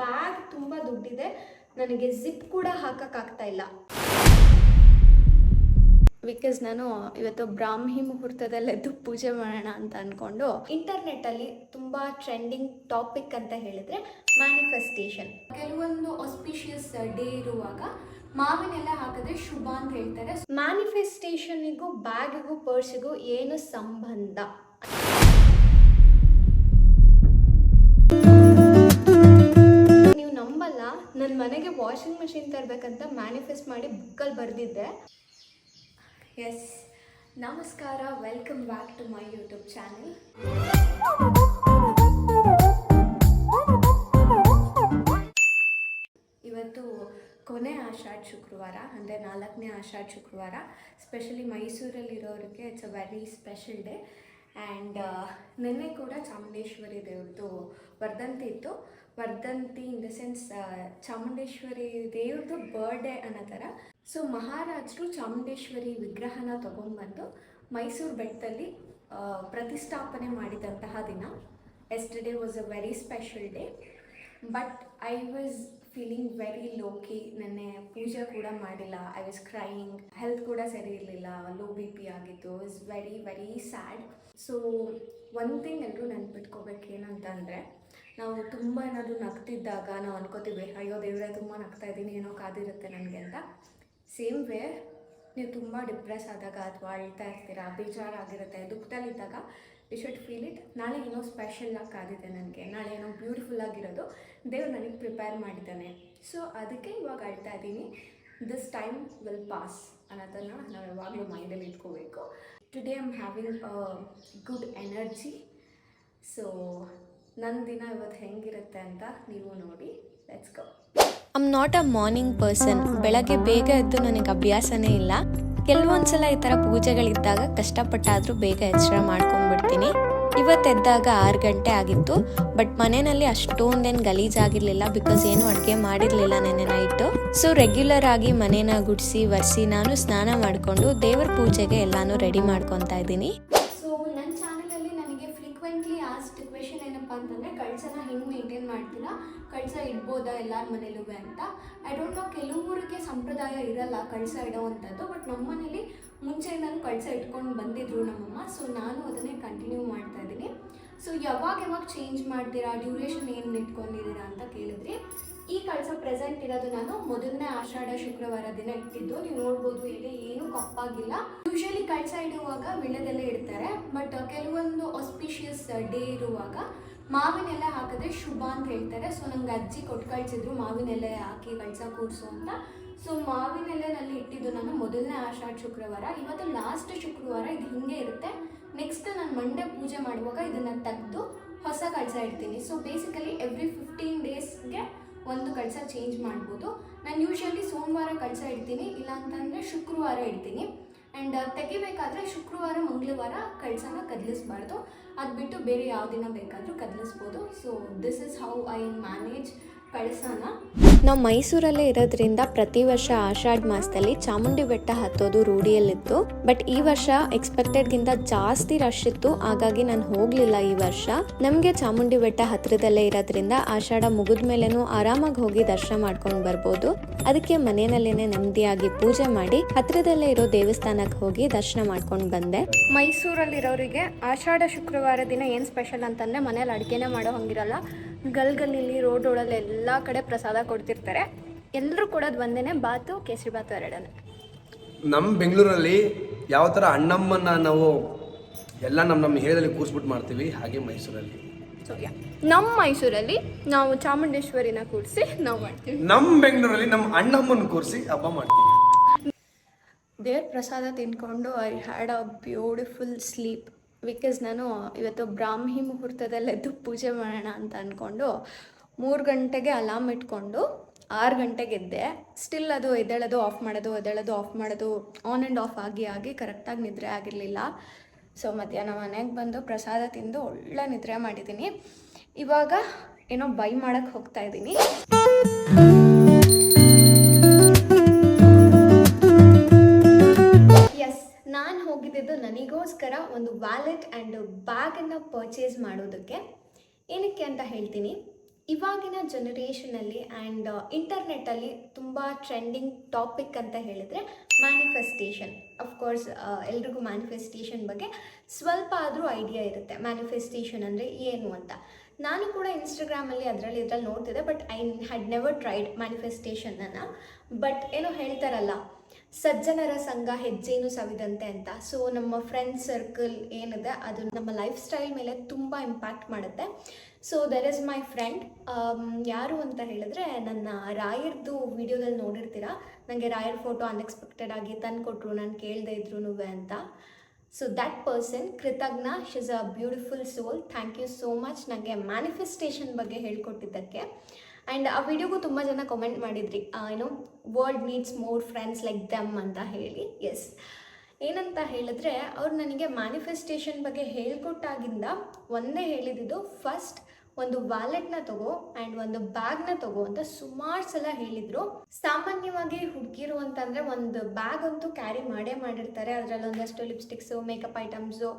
Bag ತುಂಬ ದುಡ್ಡಿದೆ, ನನಗೆ ಜಿಪ್ ಕೂಡ ಹಾಕೋಕ್ಕಾಗ್ತಾ ಇಲ್ಲ. ಬಿಕಾಸ್ ನಾನು ಇವತ್ತು ಬ್ರಾಹ್ಮಿ ಮುಹೂರ್ತದಲ್ಲೆದ್ದು ಪೂಜೆ ಮಾಡೋಣ ಅಂತ ಅಂದ್ಕೊಂಡು ಇಂಟರ್ನೆಟ್ಟಲ್ಲಿ ತುಂಬ ಟ್ರೆಂಡಿಂಗ್ ಟಾಪಿಕ್ ಅಂತ ಹೇಳಿದ್ರೆ ಮ್ಯಾನಿಫೆಸ್ಟೇಷನ್. ಕೆಲವೊಂದು ಆಸ್ಪಿಷಿಯಸ್ ಡೇ ಇರುವಾಗ ಮಾವಿನೆಲ್ಲ ಹಾಕಿದ್ರೆ ಶುಭ ಅಂತ ಹೇಳ್ತಾರೆ. ಮ್ಯಾನಿಫೆಸ್ಟೇಷನಿಗೂ ಬ್ಯಾಗಿಗೂ ಪರ್ಸಿಗೂ ಏನು ಸಂಬಂಧ? ನೀವು ನಂಬಲ್ಲ, ನನ್ನ ಮನೆಗೆ ವಾಷಿಂಗ್ ಮೆಷಿನ್ ತರಬೇಕಂತ ಮ್ಯಾನಿಫೆಸ್ಟ್ ಮಾಡಿ ಬುಕ್ಕಲ್ಲಿ ಬರೆದಿದ್ದೆ. ಎಸ್, ನಮಸ್ಕಾರ, welcome back to my YouTube channel. ಇವತ್ತು ಕೊನೆ ಆಷಾಢ ಶುಕ್ರವಾರ, ಅಂದರೆ 4ನೇ ಆಷಾಢ ಶುಕ್ರವಾರ. ಸ್ಪೆಷಲಿ ಮೈಸೂರಲ್ಲಿರೋರಿಗೆ it's a very special day. And ನಿನ್ನೆ ಕೂಡ ಚಾಮುಂಡೇಶ್ವರಿ ದೇವ್ರದ್ದು ವರ್ಧಂತಿ ಇತ್ತು. ವರ್ಧಂತಿ ಇನ್ ದ ಸೆನ್ಸ್ ಚಾಮುಂಡೇಶ್ವರಿ ದೇವ್ರದ್ದು ಬರ್ಡೇ ಅನ್ನೋ ಥರ. ಸೊ ಮಹಾರಾಜರು ಚಾಮುಂಡೇಶ್ವರಿ ವಿಗ್ರಹನ ತೊಗೊಂಡ್ಬಂದು ಮೈಸೂರು ಬೆಟ್ಟದಲ್ಲಿ ಪ್ರತಿಷ್ಠಾಪನೆ ಮಾಡಿದಂತಹ ದಿನ. Yesterday was a very special day, but I was feeling very Loki. ನೆನ್ನೆ ಪೂಜೆ ಕೂಡ ಮಾಡಿಲ್ಲ. I was crying. ಹೆಲ್ತ್ ಕೂಡ ಸರಿ ಇರಲಿಲ್ಲ, ಲೋ BP ಆಗಿತ್ತು. Is very very sad. So one thing ಎಲ್ಲರೂ ನೆನ್ಪಿಟ್ಕೋಬೇಕು, ಏನಂತಂದರೆ ನಾವು ತುಂಬ ಏನಾದರೂ ನಗ್ತಿದ್ದಾಗ ನಾವು ಅನ್ಕೋತೀವಿ, ಅಯ್ಯೋ ದೇವರೇ ತುಂಬ ನಗ್ತಾ ಇದ್ದೀನಿ, ಏನೋ ಕಾದಿರುತ್ತೆ ನನಗೆ ಅಂತ. ಸೇಮ್ ವೇ ನೀವು ತುಂಬ ಡಿಪ್ರೆಸ್ ಆದಾಗ ಅಥವಾ ಅಳ್ತಾ ಇರ್ತೀರಾ, ಬೇಜಾರಾಗಿರುತ್ತೆ, ದುಃಖದಲ್ಲಿದ್ದಾಗ ಯು ಶುಡ್ ಫೀಲ್ ಇಟ್. ನಾಳೆ ಏನೋ ಸ್ಪೆಷಲಾಗಿ ಕಾದಿದೆ ನನಗೆ, ನಾಳೆ ಏನೋ ಬ್ಯೂಟಿಫುಲ್ಲಾಗಿರೋದು ದೇವ್ರು ನನಗೆ ಪ್ರಿಪೇರ್ ಮಾಡಿದ್ದಾನೆ. ಸೊ ಅದಕ್ಕೆ ಇವಾಗ ಅಳ್ತಾ ಇದ್ದೀನಿ. ದಿಸ್ ಟೈಮ್ ವಿಲ್ ಪಾಸ್ ಅನ್ನೋದನ್ನು ನಾವು ಯಾವಾಗಲೂ ಮೈಂಡಲ್ಲಿ ಇಟ್ಕೋಬೇಕು. Today I am having a good energy. So ನನ್ನ ದಿನ ಇವತ್ತು ಹೆಂಗಿರುತ್ತೆ ಅಂತ ನೀವು ನೋಡಿ. Let's go. I am not a morning person. ಬೆಳಗ್ಗೆ ಬೇಗ ಎದ್ದು ನನಗೆ ಅಭ್ಯಾಸನೇ ಇಲ್ಲ. ಕೆಲವೊಂದ್ಸಲ ಈ ಥರ ಪೂಜೆಗಳಿದ್ದಾಗ ಕಷ್ಟಪಟ್ಟಾದರೂ ಬೇಗ ಎಚ್ಚರ ಮಾಡ್ಕೊಂಡ್ಬಿಡ್ತೀನಿ. ಇವತ್ತೆದ್ದಾಗ 6 ಗಂಟೆ ಆಗಿತ್ತು. ಬಟ್ ಮನೆಯಲ್ಲಿ ಅಷ್ಟೊಂದೇನು ಗಲೀಜಾಗಿರಲಿಲ್ಲ, ಬಿಕಾಸ್ ಏನು ಅಡುಗೆ ಮಾಡಿರಲಿಲ್ಲ ನೆನ್ನೆ ನೈಟು. ಸೊ ರೆಗ್ಯುಲರ್ ಆಗಿ ಮನೇನ ಗುಡಿಸಿ ಒರೆಸಿ ನಾನು ಸ್ನಾನ ಮಾಡಿಕೊಂಡು ದೇವರ ಪೂಜೆಗೆ ಎಲ್ಲಾನು ರೆಡಿ ಮಾಡ್ಕೊತಾ ಇದ್ದೀನಿ. ಸೊ ನನ್ನ ಚಾನಲಲ್ಲಿ ನನಗೆ ಫ್ರೀಕ್ವೆಂಟ್ಲಿ ಆಸ್ಡ್ ಕ್ವೆಶನ್ ಏನಪ್ಪ ಅಂತಂದರೆ, ಕಳಸನ ಹೆಂಗೆ ಮೇಂಟೈನ್ ಮಾಡ್ತೀರಾ, ಕಳಸ ಇಡ್ಬೋದಾ ಎಲ್ಲರ ಮನೇಲೂ ಅಂತ. ಐ ಡೋಂಟ್ ನೋ, ಕೆಲವರಿಗೆ ಸಂಪ್ರದಾಯ ಇರಲ್ಲ ಕಳಸ ಇಡೋವಂಥದ್ದು. ಬಟ್ ನಮ್ಮ ಮನೇಲಿ ಮುಂಚೆಯಿಂದಲೂ ಕಳಸ ಇಟ್ಕೊಂಡು ಬಂದಿದ್ರು ನಮ್ಮಮ್ಮ. ಸೊ ನಾನು ಅದನ್ನೇ ಕಂಟಿನ್ಯೂ ಮಾಡ್ತಾ ಇದ್ದೀನಿ. ಸೊ ಯಾವಾಗ ಚೇಂಜ್ ಮಾಡ್ತೀರಾ, ಡ್ಯೂರೇಷನ್ ಏನು ಇಟ್ಕೊಂಡಿದ್ದೀರಾ ಅಂತ ಕೇಳಿದ್ರಿ. ಈ ಕಳಸ ಪ್ರೆಸೆಂಟ್ ಇರೋದು ನಾನು ಮೊದಲನೇ ಆಷಾಢ ಶುಕ್ರವಾರ ದಿನ ಇಟ್ಟಿದ್ದು. ನೀವು ನೋಡ್ಬೋದು, ಇಲ್ಲಿ ಏನೂ ಕಪ್ಪಾಗಿಲ್ಲ. ಯೂಶಲಿ ಕಳಸ ಇಡುವಾಗ ವಿಳ್ಯದೆಲೆ ಇಡ್ತಾರೆ, ಬಟ್ ಕೆಲವೊಂದು ಆಸ್ಪಿಷಿಯಸ್ ಡೇ ಇರುವಾಗ ಮಾವಿನೆಲೆ ಹಾಕಿದ್ರೆ ಶುಭ ಅಂತ ಹೇಳ್ತಾರೆ. ಸೊ ನಂಗೆ ಅಜ್ಜಿ ಕೊಟ್ಟು ಕಳಿಸಿದ್ರು ಮಾವಿನೆಲೆ ಹಾಕಿ ಕಳಸ ಕೂರಿಸು ಅಂತ. ಸೊ ಮಾವಿನೆಲೆನಲ್ಲಿ ಇಟ್ಟಿದ್ದು ನಾನು ಮೊದಲನೇ ಆಷಾಢ ಶುಕ್ರವಾರ. ಇವತ್ತು ಲಾಸ್ಟ್ ಶುಕ್ರವಾರ. ಇದು ಹಿಂಗೆ ಇರುತ್ತೆ. ನೆಕ್ಸ್ಟ್ ನಾನು ಮಂಡೇ ಪೂಜೆ ಮಾಡುವಾಗ ಇದನ್ನು ತೆಗೆದು ಹೊಸ ಕಳಸ ಇಡ್ತೀನಿ. ಸೊ ಬೇಸಿಕಲಿ ಎವ್ರಿ 15 ಡೇಸ್ಗೆ ಒಂದು ಕಳಸ ಚೇಂಜ್ ಮಾಡ್ಬೋದು. ನಾನು ಯೂಶಲಿ ಸೋಮವಾರ ಕಳಸ ಇಡ್ತೀನಿ, ಇಲ್ಲಾಂತಂದರೆ ಶುಕ್ರವಾರ ಇಡ್ತೀನಿ. ಆ್ಯಂಡ್ ತೆಗಿಬೇಕಾದ್ರೆ ಶುಕ್ರವಾರ ಮಂಗಳವಾರ ಕಳಸನ ಕದಲಿಸ್ಬಾರ್ದು. ಅದು ಬಿಟ್ಟು ಬೇರೆ ಯಾವ ದಿನ ಬೇಕಾದರೂ ಕದಲಿಸ್ಬೋದು. So this is how I manage ಕಳಸನ. ನಾವು ಮೈಸೂರಲ್ಲೇ ಇರೋದ್ರಿಂದ ಪ್ರತಿ ವರ್ಷ ಆಷಾಢ ಮಾಸದಲ್ಲಿ ಚಾಮುಂಡಿ ಬೆಟ್ಟ ಹತ್ತೋದು ರೂಢಿಯಲ್ಲಿತ್ತು. ಬಟ್ ಈ ವರ್ಷ ಎಕ್ಸ್ಪೆಕ್ಟೆಡ್ಗಿಂತ ಜಾಸ್ತಿ ರಶ್ ಇತ್ತು, ಹಾಗಾಗಿ ನಾನು ಹೋಗಲಿಲ್ಲ ಈ ವರ್ಷ. ನಮಗೆ ಚಾಮುಂಡಿ ಬೆಟ್ಟ ಹತ್ತಿರದಲ್ಲೇ ಇರೋದ್ರಿಂದ ಆಷಾಢ ಮುಗಿದ ಮೇಲೇನೂ ಆರಾಮಾಗಿ ಹೋಗಿ ದರ್ಶನ ಮಾಡ್ಕೊಂಡು ಬರ್ಬೋದು. ಅದಕ್ಕೆ ಮನೆಯಲ್ಲೇ ನೆಮ್ಮದಿಯಾಗಿ ಪೂಜೆ ಮಾಡಿ ಹತ್ತಿರದಲ್ಲೇ ಇರೋ ದೇವಸ್ಥಾನಕ್ಕೆ ಹೋಗಿ ದರ್ಶನ ಮಾಡ್ಕೊಂಡು ಬಂದೆ. ಮೈಸೂರಲ್ಲಿರೋರಿಗೆ ಆಷಾಢ ಶುಕ್ರವಾರ ದಿನ ಏನು ಸ್ಪೆಷಲ್ ಅಂತಂದರೆ, ಮನೇಲಿ ಅಡುಗೆನೇ ಮಾಡೋ ಹಂಗಿರಲ್ಲ. ಗಲ್ಗಲ್ಲಿ ರೋಡ್ ರೋಡಲ್ಲಿ ಎಲ್ಲ ಕಡೆ ಪ್ರಸಾದ ಕೊಡ್ತಿರ್ತಾರೆ. ಎಲ್ಲರೂ ಕೊಡೋದು ಒಂದೇ, ಬಾತು, ಕೇಸರಿ ಬಾತು ಎರಡನೇ. ನಮ್ಮ ಬೆಂಗಳೂರಲ್ಲಿ ಯಾವ ಥರ ಅಣ್ಣಮ್ಮನ ನಾವು ಎಲ್ಲ ನಮ್ಮ ಹೇಳದಲ್ಲಿ ಕೂರಿಸ್ಬಿಟ್ಟು ಮಾಡ್ತೀವಿ, ಹಾಗೆ ಮೈಸೂರಲ್ಲಿ ನಮ್ಮ ಮೈಸೂರಲ್ಲಿ ನಾವು ಚಾಮುಂಡೇಶ್ವರಿನ ಕೂರಿಸಿ ನಾವು ಮಾಡ್ತೀವಿ. ನಮ್ಮ ಬೆಂಗಳೂರಲ್ಲಿ ನಮ್ಮ ಅಣ್ಣಮ್ಮನ ಕೂರಿಸಿ ಹಬ್ಬ ಮಾಡ್ತೀವಿ. ದೇವ್ರ ಪ್ರಸಾದ ತಿನ್ಕೊಂಡು I had a beautiful sleep. Because ನಾನು ಇವತ್ತು ಬ್ರಾಹ್ಮಿ ಮುಹೂರ್ತದಲ್ಲೆದ್ದು ಪೂಜೆ ಮಾಡೋಣ ಅಂತ ಅಂದ್ಕೊಂಡು 3 ಗಂಟೆಗೆ ಅಲಾರ್ಮ್ ಇಟ್ಕೊಂಡು 6 ಗಂಟೆಗೆ ಎದ್ದೆ. ಸ್ಟಿಲ್ ಅದು ಎದ್ದೇಳೋದು ಆಫ್ ಮಾಡೋದು, ಎದ್ದೇಳೋದು ಆಫ್ ಮಾಡೋದು, ಆನ್ ಆ್ಯಂಡ್ ಆಫ್ ಆಗಿ ಕರೆಕ್ಟಾಗಿ ನಿದ್ರೆ ಆಗಿರಲಿಲ್ಲ. ಸೊ ಮಧ್ಯಾಹ್ನ ಮನೆಗೆ ಬಂದು ಪ್ರಸಾದ ತಿಂದು ಒಳ್ಳೆ ನಿದ್ರೆ ಮಾಡಿದ್ದೀನಿ. ಇವಾಗ ಏನೋ ಬೈ ಮಾಡೋಕ್ಕೆ ಹೋಗ್ತಾ ಇದ್ದೀನಿ. ನಾನು ಹೋಗಿದ್ದು ನನಗೋಸ್ಕರ ಒಂದು ವ್ಯಾಲೆಟ್ ಆ್ಯಂಡ್ ಬ್ಯಾಗನ್ನು ಪರ್ಚೇಸ್ ಮಾಡೋದಕ್ಕೆ. ಏನಕ್ಕೆ ಅಂತ ಹೇಳ್ತೀನಿ. ಇವಾಗಿನ ಜನರೇಷನಲ್ಲಿ ಆ್ಯಂಡ್ ಇಂಟರ್ನೆಟ್ಟಲ್ಲಿ ತುಂಬ ಟ್ರೆಂಡಿಂಗ್ ಟಾಪಿಕ್ ಅಂತ ಹೇಳಿದರೆ ಮ್ಯಾನಿಫೆಸ್ಟೇಷನ್. ಅಫ್ಕೋರ್ಸ್ ಎಲ್ರಿಗೂ ಮ್ಯಾನಿಫೆಸ್ಟೇಷನ್ ಬಗ್ಗೆ ಸ್ವಲ್ಪ ಆದರೂ ಐಡಿಯಾ ಇರುತ್ತೆ, ಮ್ಯಾನಿಫೆಸ್ಟೇಷನ್ ಅಂದರೆ ಏನು ಅಂತ. ನಾನು ಕೂಡ ಇನ್ಸ್ಟಾಗ್ರಾಮಲ್ಲಿ ಇದ್ರಲ್ಲಿ ನೋಡ್ತಿದ್ದೆ, but I had never tried ಮ್ಯಾನಿಫೆಸ್ಟೇಷನನ್ನು. ಬಟ್ ಏನೋ ಹೇಳ್ತಾರಲ್ಲ, ಸಜ್ಜನರ ಸಂಘ ಹೆಜ್ಜೇನು ಸವಿದಂತೆ ಅಂತ. ಸೊ ನಮ್ಮ ಫ್ರೆಂಡ್ ಸರ್ಕಲ್ ಏನಿದೆ ಅದು ನಮ್ಮ ಲೈಫ್ ಸ್ಟೈಲ್ ಮೇಲೆ ತುಂಬ ಇಂಪ್ಯಾಕ್ಟ್ ಮಾಡುತ್ತೆ. So there is my friend. ಯಾರು ಅಂತ ಹೇಳಿದ್ರೆ, ನನ್ನ ರಾಯರ್ದು ವೀಡಿಯೋದಲ್ಲಿ ನೋಡಿರ್ತೀರಾ, ನನಗೆ ರಾಯರ್ ಫೋಟೋ ಅನ್ಎಕ್ಸ್ಪೆಕ್ಟೆಡ್ ಆಗಿ ತಂದು ಕೊಟ್ಟರು, ನಾನು ಕೇಳದೇ ಇದ್ರು ಅಂತ. ಸೊ ದ್ಯಾಟ್ ಪರ್ಸನ್ ಕೃತಜ್ಞ, she is a beautiful soul. Thank you so much ನನಗೆ ಮ್ಯಾನಿಫೆಸ್ಟೇಷನ್ ಬಗ್ಗೆ ಹೇಳ್ಕೊಟ್ಟಿದ್ದಕ್ಕೆ. ಆ್ಯಂಡ್ ಆ ವಿಡಿಯೋಗೂ ತುಂಬ ಜನ ಕಮೆಂಟ್ ಮಾಡಿದ್ರಿ, ಏನೋ world needs more friends like them ಅಂತ ಹೇಳಿ. ಎಸ್, ಏನಂತ ಹೇಳಿದ್ರೆ, ಅವ್ರು ನನಗೆ ಮ್ಯಾನಿಫೆಸ್ಟೇಷನ್ ಬಗ್ಗೆ ಹೇಳ್ಕೊಟ್ಟಾಗಿಂದ ಒಂದೇ ಹೇಳಿದ್ದು, ಫಸ್ಟ್ ಒಂದು ವ್ಯಾಲೆಟ್ನ ತಗೋ ಆ್ಯಂಡ್ ಒಂದು ಬ್ಯಾಗ್ನ ತಗೋ ಅಂತ ಸುಮಾರು ಸಲ ಹೇಳಿದರು. ಸಾಮಾನ್ಯವಾಗಿ ಹುಡುಗಿರು ಅಂತಂದರೆ ಒಂದು ಬ್ಯಾಗ್ ಅಂತೂ ಕ್ಯಾರಿ ಮಾಡಿರ್ತಾರೆ, ಅದರಲ್ಲಿ ಒಂದಷ್ಟು ಲಿಪ್ಸ್ಟಿಕ್ಸು, ಮೇಕಪ್ ಐಟಮ್ಸು,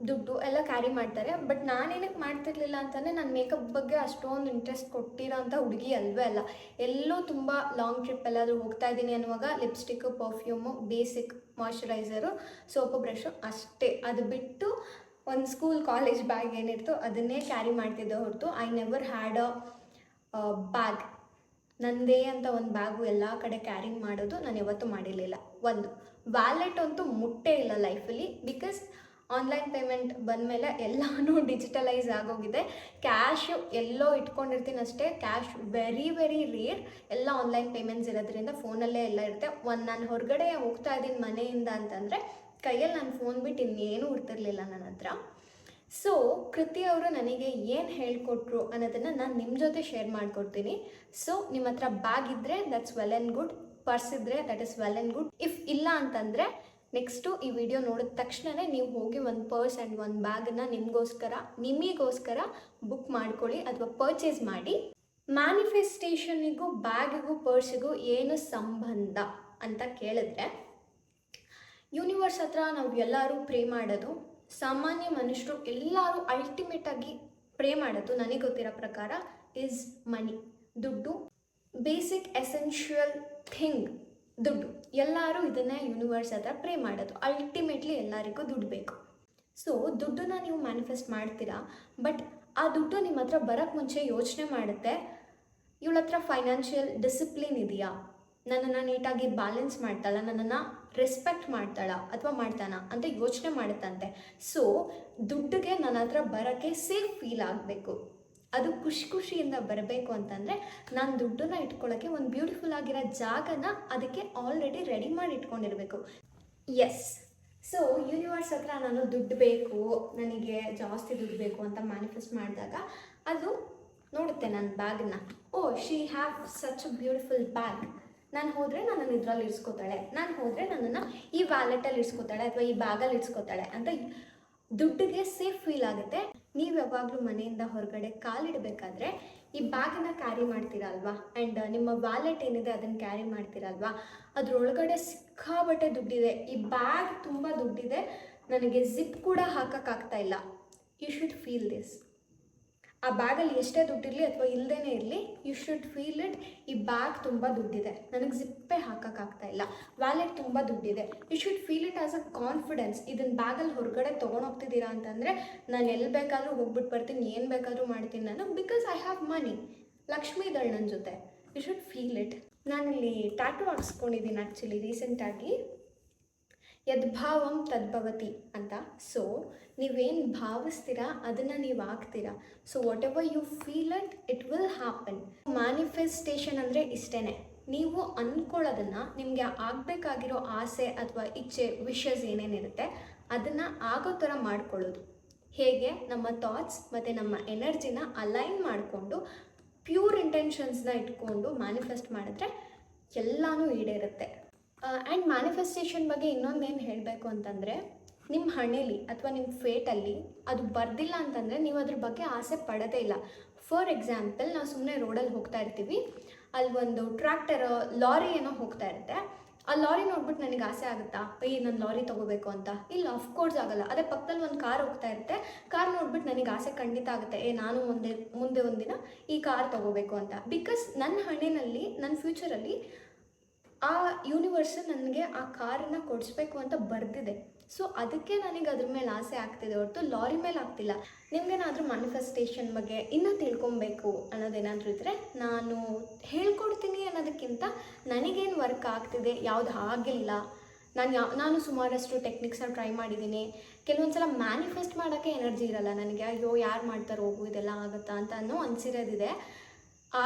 ದುಡ್ಡು ಎಲ್ಲ ಕ್ಯಾರಿ ಮಾಡ್ತಾರೆ. ಬಟ್ ನಾನೇನಕ್ಕೆ ಮಾಡ್ತಿರ್ಲಿಲ್ಲ ಅಂತಂದರೆ, ನಾನು ಮೇಕಪ್ ಬಗ್ಗೆ ಅಷ್ಟೊಂದು ಇಂಟ್ರೆಸ್ಟ್ ಕೊಟ್ಟಿರೋ ಅಂಥ ಹುಡುಗಿ ಅಲ್ವೇ ಅಲ್ಲ. ಎಲ್ಲೋ ತುಂಬ ಲಾಂಗ್ ಟ್ರಿಪ್ ಎಲ್ಲಾದರೂ ಹೋಗ್ತಾ ಇದ್ದೀನಿ ಅನ್ನುವಾಗ lipstick, perfume, basic moisturiser, soap, brush ಅಷ್ಟೇ. ಅದು ಬಿಟ್ಟು ಒಂದು ಸ್ಕೂಲ್ ಕಾಲೇಜ್ ಬ್ಯಾಗ್ ಏನಿರ್ತೋ ಅದನ್ನೇ ಕ್ಯಾರಿ ಮಾಡ್ತಿದ್ದೆ ಹೊರತು I never had a bag. ನನ್ನದೇ ಅಂತ ಒಂದು ಬ್ಯಾಗು ಎಲ್ಲ ಕಡೆ ಕ್ಯಾರಿ ಮಾಡೋದು ನಾನು ಯಾವತ್ತೂ ಮಾಡಿರಲಿಲ್ಲ. ಒಂದು ವ್ಯಾಲೆಟ್ ಅಂತೂ ಮುಟ್ಟೇ ಇಲ್ಲ ಲೈಫಲ್ಲಿ, ಬಿಕಾಸ್ ಆನ್ಲೈನ್ ಪೇಮೆಂಟ್ ಬಂದಮೇಲೆ ಎಲ್ಲನೂ ಡಿಜಿಟಲೈಸ್ ಆಗೋಗಿದೆ. ಕ್ಯಾಶು ಎಲ್ಲೋ ಇಟ್ಕೊಂಡಿರ್ತೀನಿ ಅಷ್ಟೇ, ಕ್ಯಾಶ್ ವೆರಿ ರೇರ್. ಎಲ್ಲ ಆನ್ಲೈನ್ ಪೇಮೆಂಟ್ಸ್ ಇರೋದ್ರಿಂದ ಫೋನಲ್ಲೇ ಎಲ್ಲ ಇರುತ್ತೆ. ನಾನು ಹೊರಗಡೆ ಹೋಗ್ತಾ ಇದ್ದೀನಿ ಮನೆಯಿಂದ ಅಂತಂದರೆ ಕೈಯಲ್ಲಿ ನನ್ನ ಫೋನ್ ಬಿಟ್ಟು ಇನ್ನೇನು ಇರ್ತಿರ್ಲಿಲ್ಲ ನನ್ನ ಹತ್ರ. ಸೊ ಕೃತಿ ಅವರು ನನಗೆ ಏನು ಹೇಳ್ಕೊಟ್ರು ಅನ್ನೋದನ್ನು ನಾನು ನಿಮ್ಮ ಜೊತೆ ಶೇರ್ ಮಾಡ್ಕೊಡ್ತೀನಿ. ಸೊ ನಿಮ್ಮ ಹತ್ರ ಬ್ಯಾಗ್ ಇದ್ದರೆ that's well and good, purse ಇದ್ದರೆ that is well and good. If ಇಲ್ಲ ಅಂತಂದರೆ ನೆಕ್ಸ್ಟು ಈ ವಿಡಿಯೋ ನೋಡಿದ ತಕ್ಷಣವೇ ನೀವು ಹೋಗಿ ಒಂದು ಪರ್ಸ್ ಆ್ಯಂಡ್ ಒಂದು ಬ್ಯಾಗನ್ನು ನಿಮಗೋಸ್ಕರ ಬುಕ್ ಮಾಡ್ಕೊಳ್ಳಿ ಅಥವಾ ಪರ್ಚೇಸ್ ಮಾಡಿ. ಮ್ಯಾನಿಫೆಸ್ಟೇಷನಿಗೂ ಬ್ಯಾಗಿಗೂ ಪರ್ಸಿಗೂ ಏನು ಸಂಬಂಧ ಅಂತ ಕೇಳಿದ್ರೆ, ಯೂನಿವರ್ಸ್ ಹತ್ರ ನಾವು ಎಲ್ಲರೂ ಪ್ರೇ ಮಾಡೋದು, ಸಾಮಾನ್ಯ ಮನುಷ್ಯರು ಎಲ್ಲರೂ ಅಲ್ಟಿಮೇಟಾಗಿ ಪ್ರೇ ಮಾಡೋದು ನನಗೆ ಗೊತ್ತಿರೋ ಪ್ರಕಾರ ಈಸ್ ಮನಿ, ದುಡ್ಡು. ಬೇಸಿಕ್ ಎಸೆನ್ಷಿಯಲ್ ಥಿಂಗ್ ದುಡ್ಡು. ಎಲ್ಲರೂ ಇದನ್ನೇ ಯೂನಿವರ್ಸ್ ಹತ್ರ ಪ್ರೇ ಮಾಡೋದು. ಅಲ್ಟಿಮೇಟ್ಲಿ ಎಲ್ಲರಿಗೂ ದುಡ್ಡು ಬೇಕು. ಸೊ ದುಡ್ಡನ್ನ ನೀವು ಮ್ಯಾನಿಫೆಸ್ಟ್ ಮಾಡ್ತೀರಾ, ಬಟ್ ಆ ದುಡ್ಡು ನಿಮ್ಮ ಹತ್ರ ಬರೋಕ್ಕೆ ಮುಂಚೆ ಯೋಚನೆ ಮಾಡುತ್ತೆ, ಇವಳ ಹತ್ರ ಫೈನಾನ್ಷಿಯಲ್ ಡಿಸಿಪ್ಲಿನ್ ಇದೆಯಾ, ನನ್ನನ್ನು ನೀಟಾಗಿ ಬ್ಯಾಲೆನ್ಸ್ ಮಾಡ್ತಾಳ, ನನ್ನನ್ನು ರೆಸ್ಪೆಕ್ಟ್ ಮಾಡ್ತಾಳ ಅಥವಾ ಮಾಡ್ತಾನ ಅಂತ ಯೋಚನೆ ಮಾಡುತ್ತಂತೆ. ಸೊ ದುಡ್ಡಿಗೆ ನನ್ನ ಹತ್ರ ಬರೋಕ್ಕೆ ಸೇಫ್ ಫೀಲ್ ಆಗಬೇಕು, ಅದು ಖುಷಿಯಿಂದ ಬರಬೇಕು ಅಂತಂದರೆ ನಾನು ದುಡ್ಡನ್ನ ಇಟ್ಕೊಳ್ಳೋಕ್ಕೆ ಒಂದು ಬ್ಯೂಟಿಫುಲ್ ಆಗಿರೋ ಜಾಗನ ಅದಕ್ಕೆ ಆಲ್ರೆಡಿ ರೆಡಿ ಮಾಡಿ ಇಟ್ಕೊಂಡಿರಬೇಕು. ಎಸ್, ಸೊ ಯೂನಿವರ್ಸ್ ಹತ್ರ ನಾನು ದುಡ್ಡು ಬೇಕು, ನನಗೆ ಜಾಸ್ತಿ ದುಡ್ಡು ಬೇಕು ಅಂತ ಮ್ಯಾನಿಫೆಸ್ಟ್ ಮಾಡಿದಾಗ ಅದು ನೋಡುತ್ತೆ ನನ್ನ ಬ್ಯಾಗನ್ನ. Oh, she have such a beautiful bag. ನಾನು ಹೋದರೆ ನನ್ನನ್ನು ಇದರಲ್ಲಿ ಇರಿಸ್ಕೋತಾಳೆ, ನಾನು ಹೋದರೆ ನನ್ನನ್ನು ಈ ವ್ಯಾಲೆಟಲ್ಲಿ ಇರಿಸ್ಕೋತಾಳೆ ಅಥವಾ ಈ ಬ್ಯಾಗಲ್ಲಿ ಇರಿಸ್ಕೋತಾಳೆ ಅಂತ ದುಡ್ಡಿಗೆ ಸೇಫ್ ಫೀಲ್ ಆಗುತ್ತೆ. ನೀವು ಯಾವಾಗಲೂ ಮನೆಯಿಂದ ಹೊರಗಡೆ ಕಾಲಿಡಬೇಕಾದ್ರೆ ಈ ಬ್ಯಾಗನ್ನು ಕ್ಯಾರಿ ಮಾಡ್ತೀರಲ್ವಾ, ಆ್ಯಂಡ್ ನಿಮ್ಮ ವ್ಯಾಲೆಟ್ ಏನಿದೆ ಅದನ್ನು ಕ್ಯಾರಿ ಮಾಡ್ತೀರಲ್ವಾ, ಅದರೊಳಗಡೆ ಸಿಕ್ಕಾಬಟ್ಟೆ ದುಡ್ಡಿದೆ, ಈ ಬ್ಯಾಗ್ ತುಂಬ ದುಡ್ಡಿದೆ, ನನಗೆ ಜಿಪ್ ಕೂಡ ಹಾಕೋಕ್ಕಾಗ್ತಾ ಇಲ್ಲ. You should feel this. ಆ ಬ್ಯಾಗಲ್ಲಿ ಎಷ್ಟೇ ದುಡ್ಡಿರಲಿ ಅಥವಾ ಇಲ್ಲದೇ ಇರಲಿ, ಯು ಶುಡ್ ಫೀಲ್ ಇಟ್. ಈ ಬ್ಯಾಗ್ ತುಂಬ ದುಡ್ಡಿದೆ, ನನಗೆ ಜಿಪ್ಪೇ ಹಾಕೋಕ್ಕಾಗ್ತಾ ಇಲ್ಲ, ವ್ಯಾಲೆಟ್ ತುಂಬ ದುಡ್ಡಿದೆ. You should feel it as a confidence. ಇದನ್ನು ಬ್ಯಾಗಲ್ಲಿ ಹೊರಗಡೆ ತೊಗೊಂಡೋಗ್ತಿದ್ದೀರಾ ಅಂತಂದರೆ ನಾನು ಎಲ್ಲಿ ಬೇಕಾದರೂ ಹೋಗ್ಬಿಟ್ಟು ಬರ್ತೀನಿ, ಏನು ಬೇಕಾದರೂ ಮಾಡ್ತೀನಿ ನಾನು, because I have money. Lakshmi ಇದ್ದಾಳೆ ನನ್ನ ಜೊತೆ. You should feel it. ನಾನಿಲ್ಲಿ ಟ್ಯಾಟೂ ಹಾಕ್ಸ್ಕೊಂಡಿದ್ದೀನಿ ಆ್ಯಕ್ಚುಲಿ ರೀಸೆಂಟಾಗಿ, ಯದ್ಭಾವಂ ತದ್ಭವತಿ ಅಂತ. ಸೊ ನೀವೇನು ಭಾವಿಸ್ತೀರಾ ಅದನ್ನು ನೀವು ಆಗ್ತೀರಾ. So whatever you feel it will happen. Manifestation ಅಂದರೆ ಇಷ್ಟೇ, ನೀವು ಅಂದ್ಕೊಳ್ಳೋದನ್ನು, ನಿಮಗೆ ಆಗಬೇಕಾಗಿರೋ ಆಸೆ ಅಥವಾ ಇಚ್ಛೆ, ವಿಷಸ್ ಏನೇನಿರುತ್ತೆ ಅದನ್ನು ಆಗೋ ಥರ ಮಾಡ್ಕೊಳ್ಳೋದು. ಹೇಗೆ ನಮ್ಮ ಥಾಟ್ಸ್ ಮತ್ತು ನಮ್ಮ ಎನರ್ಜಿನ ಅಲೈನ್ ಮಾಡಿಕೊಂಡು ಪ್ಯೂರ್ ಇಂಟೆನ್ಷನ್ಸ್ನ ಇಟ್ಕೊಂಡು ಮ್ಯಾನಿಫೆಸ್ಟ್ ಮಾಡಿದ್ರೆ ಎಲ್ಲನೂ ಈಡೇರುತ್ತೆ. ಆ್ಯಂಡ್ ಮ್ಯಾನಿಫೆಸ್ಟೇಷನ್ ಬಗ್ಗೆ ಇನ್ನೊಂದೇನು ಹೇಳಬೇಕು ಅಂತಂದರೆ, ನಿಮ್ಮ ಹಣೆಯಲ್ಲಿ ಅಥವಾ ನಿಮ್ಮ ಫೇಟಲ್ಲಿ ಅದು ಬರ್ದಿಲ್ಲ ಅಂತಂದರೆ ನೀವು ಅದ್ರ ಬಗ್ಗೆ ಆಸೆ ಪಡೋದೇ ಇಲ್ಲ. ಫಾರ್ ಎಕ್ಸಾಂಪಲ್, ನಾವು ಸುಮ್ಮನೆ ರೋಡಲ್ಲಿ ಹೋಗ್ತಾ ಇರ್ತೀವಿ, ಅಲ್ಲಿ ಒಂದು ಟ್ರ್ಯಾಕ್ಟರ್, ಲಾರಿ ಏನೋ ಹೋಗ್ತಾ ಇರುತ್ತೆ. ಆ ಲಾರಿ ನೋಡ್ಬಿಟ್ಟು ನನಗೆ ಆಸೆ ಆಗುತ್ತಾ ನಾನು ಲಾರಿ ತೊಗೋಬೇಕು ಅಂತ? ಇಲ್ಲ, ಆಫ್ಕೋರ್ಸ್ ಆಗಲ್ಲ. ಅದೇ ಪಕ್ಕದಲ್ಲಿ ಒಂದು ಕಾರ್ ಹೋಗ್ತಾ ಇರುತ್ತೆ, ಕಾರ್ ನೋಡ್ಬಿಟ್ಟು ನನಗೆ ಆಸೆ ಖಂಡಿತ ಆಗುತ್ತೆ, ನಾನು ಮುಂದೆ ಒಂದಿನ ಈ ಕಾರ್ ತೊಗೋಬೇಕು ಅಂತ. ಬಿಕಾಸ್ ನನ್ನ ಹಣೆಯಲ್ಲಿ ನನ್ನ ಫ್ಯೂಚರಲ್ಲಿ ಆ ಯೂನಿವರ್ಸ್ ನನಗೆ ಆ ಕಾರನ್ನ ಕೊಡಿಸ್ಬೇಕು ಅಂತ ಬರೆದಿದೆ. ಸೊ ಅದಕ್ಕೆ ನನಗೆ ಅದ್ರ ಮೇಲೆ ಆಸೆ ಆಗ್ತಿದೆ ಹೊರತು ಲಾರಿ ಮೇಲೆ ಆಗ್ತಿಲ್ಲ. ನಿಮಗೇನಾದರೂ ಮ್ಯಾನಿಫೆಸ್ಟೇಷನ್ ಬಗ್ಗೆ ಇನ್ನೂ ತಿಳ್ಕೊಬೇಕು ಅನ್ನೋದೇನಾದರೂ ಇದ್ದರೆ ನಾನು ಹೇಳ್ಕೊಡ್ತೀನಿ ಅನ್ನೋದಕ್ಕಿಂತ ನನಗೇನು ವರ್ಕ್ ಆಗ್ತಿದೆ, ಯಾವುದು ಆಗಿಲ್ಲ, ನಾನು ಸುಮಾರಷ್ಟು ಟೆಕ್ನಿಕ್ಸನ್ನ ಟ್ರೈ ಮಾಡಿದ್ದೀನಿ. ಕೆಲವೊಂದು ಸಲ ಮ್ಯಾನಿಫೆಸ್ಟ್ ಮಾಡೋಕ್ಕೆ ಎನರ್ಜಿ ಇರಲ್ಲ ನನಗೆ, ಅಯ್ಯೋ ಯಾರು ಮಾಡ್ತಾರೆ ಹೋಗು ಇದೆಲ್ಲ ಆಗುತ್ತಾ ಅಂತ ಅನಿಸಿರೋದಿದೆ.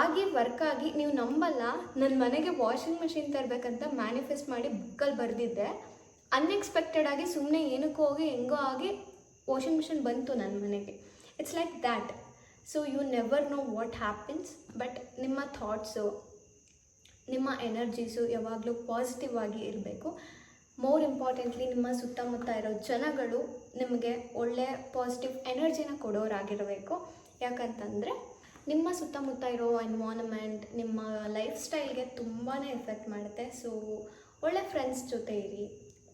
ಆಗಿ ವರ್ಕ್ ಆಗಿ ನೀವು ನಂಬಲ್ಲ, ನನ್ನ ಮನೆಗೆ ವಾಷಿಂಗ್ ಮಿಷಿನ್ ತರಬೇಕಂತ ಮ್ಯಾನಿಫೆಸ್ಟ್ ಮಾಡಿ ಬುಕ್ಕಲ್ಲಿ ಬರೆದಿದ್ದೆ. ಅನ್ಎಕ್ಸ್ಪೆಕ್ಟೆಡ್ ಆಗಿ ಸುಮ್ಮನೆ ಏನಕ್ಕೂ ಹೋಗಿ ಹೆಂಗೋ ಆಗಿ ವಾಷಿಂಗ್ ಮಿಷಿನ್ ಬಂತು ನನ್ನ ಮನೆಗೆ. It's like that. So you never know what happens. But ನಿಮ್ಮ ಥಾಟ್ಸು, ನಿಮ್ಮ ಎನರ್ಜೀಸು ಯಾವಾಗಲೂ ಪಾಸಿಟಿವ್ ಆಗಿ ಇರಬೇಕು. ಮೋರ್ ಇಂಪಾರ್ಟೆಂಟ್ಲಿ ನಿಮ್ಮ ಸುತ್ತಮುತ್ತ ಇರೋ ಜನಗಳು ನಿಮಗೆ ಒಳ್ಳೆ ಪಾಸಿಟಿವ್ ಎನರ್ಜಿನ ಕೊಡೋರಾಗಿರಬೇಕು. ಯಾಕಂತಂದರೆ ನಿಮ್ಮ ಸುತ್ತಮುತ್ತ ಇರೋ ಎನ್ವಾರ್ನ್ಮೆಂಟ್ ನಿಮ್ಮ ಲೈಫ್ ಸ್ಟೈಲ್ಗೆ ತುಂಬಾ ಎಫೆಕ್ಟ್ ಮಾಡುತ್ತೆ. ಸೊ ಒಳ್ಳೆ ಫ್ರೆಂಡ್ಸ್ ಜೊತೆ ಇರಿ,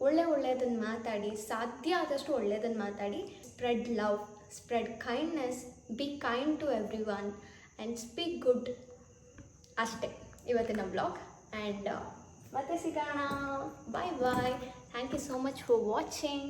ಒಳ್ಳೆಯದನ್ನು ಮಾತಾಡಿ, ಸಾಧ್ಯ ಆದಷ್ಟು ಒಳ್ಳೆಯದನ್ನು ಮಾತಾಡಿ. Spread love, spread kindness, be kind to every one and speak good. ಅಷ್ಟೇ ಇವತ್ತಿನ ಬ್ಲಾಗ್. ಆ್ಯಂಡ್ ಮತ್ತೆ ಸಿಗೋಣ. Bye bye. Thank you so much for watching.